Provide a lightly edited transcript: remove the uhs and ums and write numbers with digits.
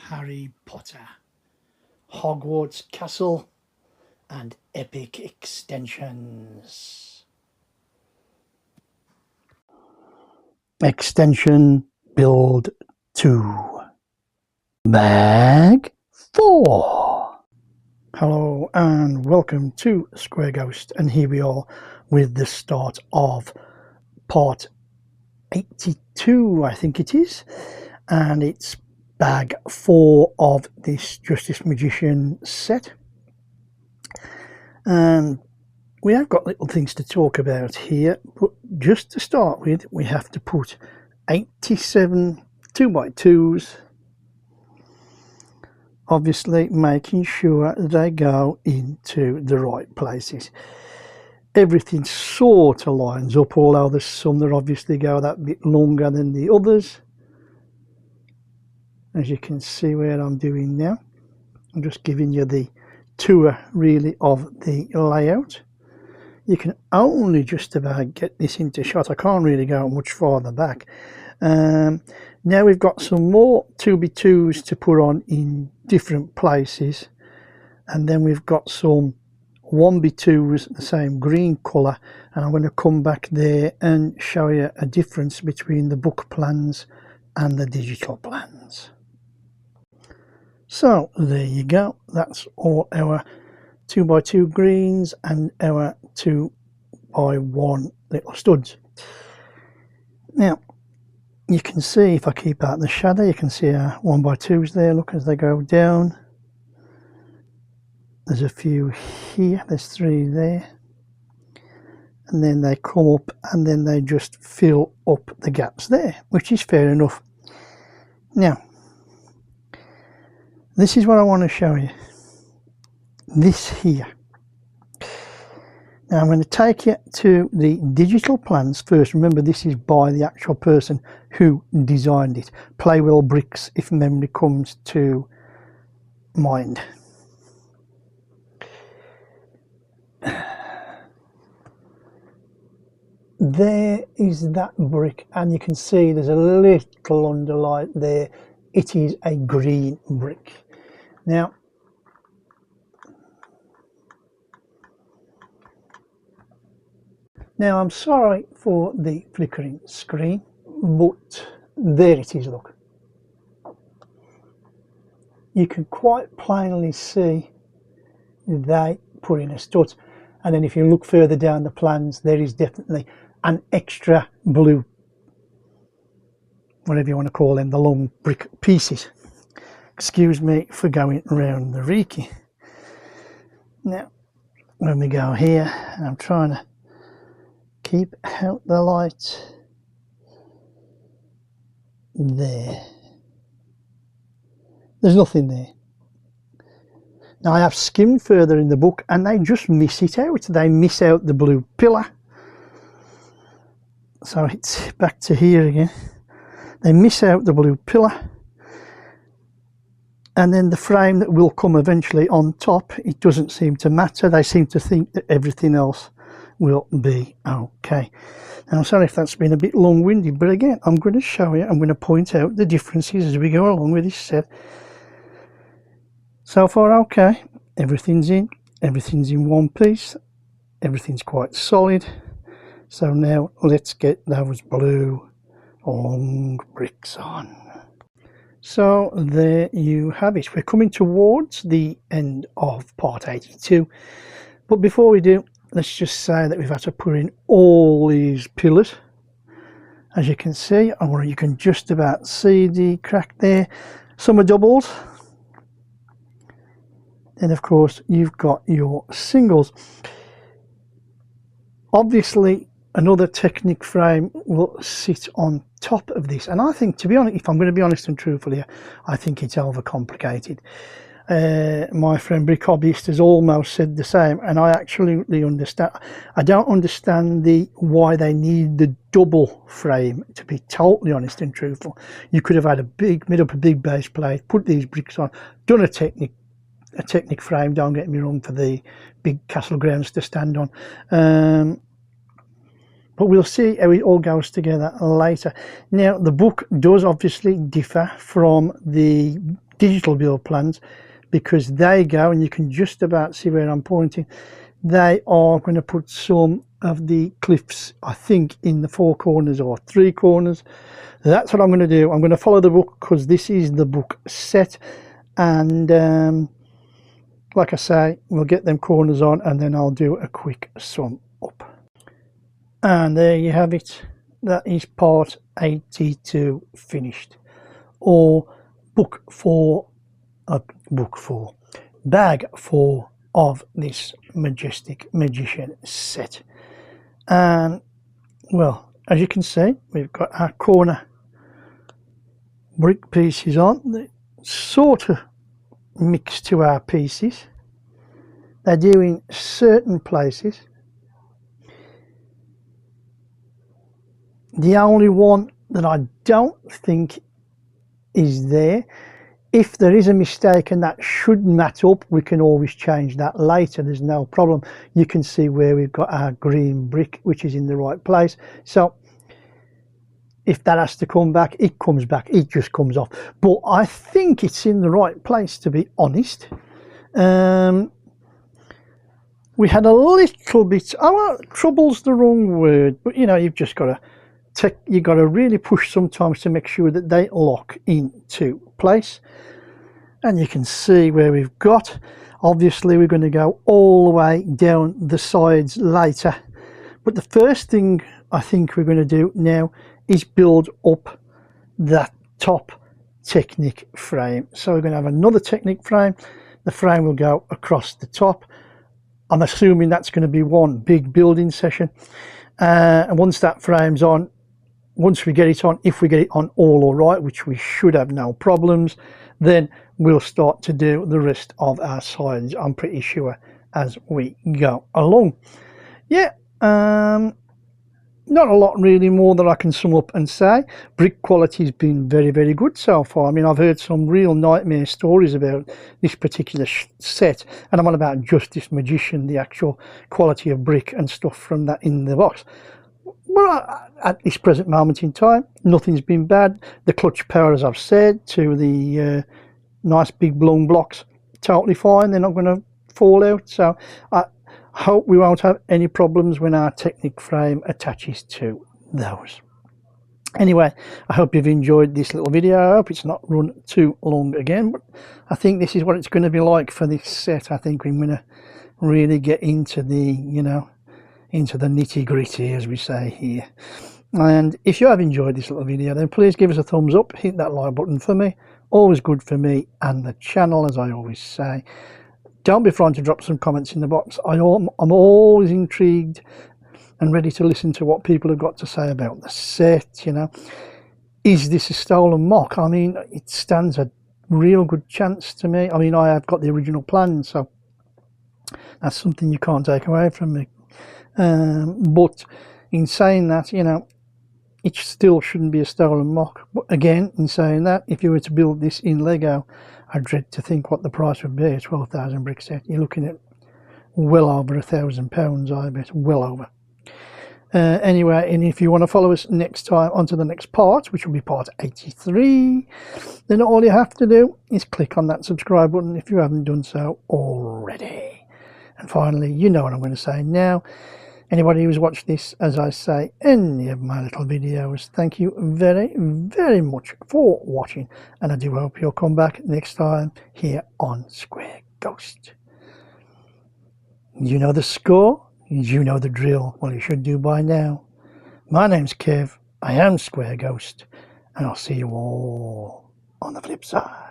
Harry Potter, Hogwarts Castle and epic extensions. Extension Build 2. Bag 4. Hello and welcome to Square Ghost, and here we are with the start of part 82, I think it is, and it's bag 4 of this Justice Magician set. And we have got little things to talk about here, but just to start with, we have to put 87 2x2s, obviously making sure they go into the right places. Everything sort of lines up, although there's some that obviously go that bit longer than the others, as you can see where I'm doing now. I'm just giving you the tour really of the layout. You can only just about get this into shot. I can't really go much farther back. Now we've got some more 2x2s to put on in different places, and then we've got some 1x2s the same green colour, and I'm going to come back there and show you a difference between the book plans and the digital plans. So there you go, that's all our 2x2 greens and our 2x1 little studs. Now you can see, if I keep out the shadow, you can see our 1x2s there, look, as they go down. There's a few here, there's 3 there, and then they come up and then they just fill up the gaps there, which is fair enough. Now this is what I want to show you, this here. Now I'm going to take you to the digital plans first. Remember, this is by the actual person who designed it. Playwell Bricks, if memory comes to mind. There is that brick, and you can see there's a little underlight there. It is a green brick. Now I'm sorry for the flickering screen, but there it is, look. You can quite plainly see they put in a stud, and then if you look further down the plans, there is definitely an extra blue, whatever you want to call them, the long brick pieces. Excuse me for going around the Reiki. Now when we go here, I'm trying to keep out the light there. There's nothing there. Now I have skimmed further in the book and they just miss it out. They miss out the blue pillar. So it's back to here again. They miss out the blue pillar. And then the frame that will come eventually on top, it doesn't seem to matter. They seem to think that everything else will be okay. Now I'm sorry if that's been a bit long-winded, but again, I'm going to show you, I'm going to point out the differences as we go along with this set. So far okay, everything's in one piece, everything's quite solid. So now let's get those blue long bricks on. So there you have it. We're coming towards the end of part 82, but before we do, let's just say that we've had to put in all these pillars. As you can see, or you can just about see the crack there. Some are doubles. Then of course you've got your singles. Obviously another Technic frame will sit on top of this, and I think, to be honest, if I'm going to be honest and truthful here, I think it's overcomplicated. My friend Brick Hobbyist has almost said the same, and I absolutely understand. I don't understand why they need the double frame, to be totally honest and truthful. You could have had made up a big base plate, put these bricks on, done a Technic frame, don't get me wrong, for the big castle grounds to stand on. But we'll see how it all goes together later. Now the book does obviously differ from the digital build plans, because they go, and you can just about see where I'm pointing, they are going to put some of the cliffs, I think, in the 4 corners or 3 corners. That's what I'm going to do. I'm going to follow the book, because this is the book set, and like I say, we'll get them corners on, and then I'll do a quick sum up. And there you have it. That is part 82 finished, or bag 4 of this majestic magician set. And well, as you can see, we've got our corner brick pieces on. They sort of mix to our pieces. They do in certain places. The only one that I don't think is there, if there is a mistake and that should match up, we can always change that later. There's no problem. You can see where we've got our green brick, which is in the right place. So if that has to come back, it comes back. It just comes off. But I think it's in the right place, to be honest. We had a little bit, trouble's the wrong word, but you know, you've just got to you've got to really push sometimes to make sure that they lock into place. And you can see where we've got, obviously we're going to go all the way down the sides later, but the first thing I think we're going to do now is build up that top Technic frame. So we're going to have another Technic frame. The frame will go across the top. I'm assuming that's going to be one big building session, and once that frame's on, once we get it on, if we get it on all right, which we should have no problems, then we'll start to do the rest of our sides, I'm pretty sure, as we go along. Yeah, not a lot really more that I can sum up and say. Brick quality has been very, very good so far. I mean, I've heard some real nightmare stories about this particular set, and I'm on about just this magician, the actual quality of brick and stuff from that in the box. Well, at this present moment in time, nothing's been bad. The clutch power, as I've said, to the nice big blown blocks, totally fine. They're not going to fall out. So I hope we won't have any problems when our Technic frame attaches to those. Anyway, I hope you've enjoyed this little video. I hope it's not run too long again, but I think this is what it's going to be like for this set. I think we're going to really get into the, you know, into the nitty-gritty, as we say here. And if you have enjoyed this little video, then please give us a thumbs up, hit that like button for me, always good for me and the channel, as I always say. Don't be frightened to drop some comments in the box. I'm always intrigued and ready to listen to what people have got to say about the set. You know, is this a stolen mock? I mean, it stands a real good chance to me. I mean, I have got the original plan, so that's something you can't take away from me. But in saying that, you know, it still shouldn't be a stolen mock. But again, in saying that, if you were to build this in Lego, I dread to think what the price would be. A 12,000 brick set, you're looking at well over £1,000, I bet, well over. Anyway, and if you want to follow us next time onto the next part, which will be part 83, then all you have to do is click on that subscribe button if you haven't done so already. And finally, you know what I'm going to say now. Anybody who's watched this, as I say, any of my little videos, thank you very, very much for watching. And I do hope you'll come back next time here on Square Ghost. You know the score, you know the drill. Well, you should do by now. My name's Kev, I am Square Ghost, and I'll see you all on the flip side.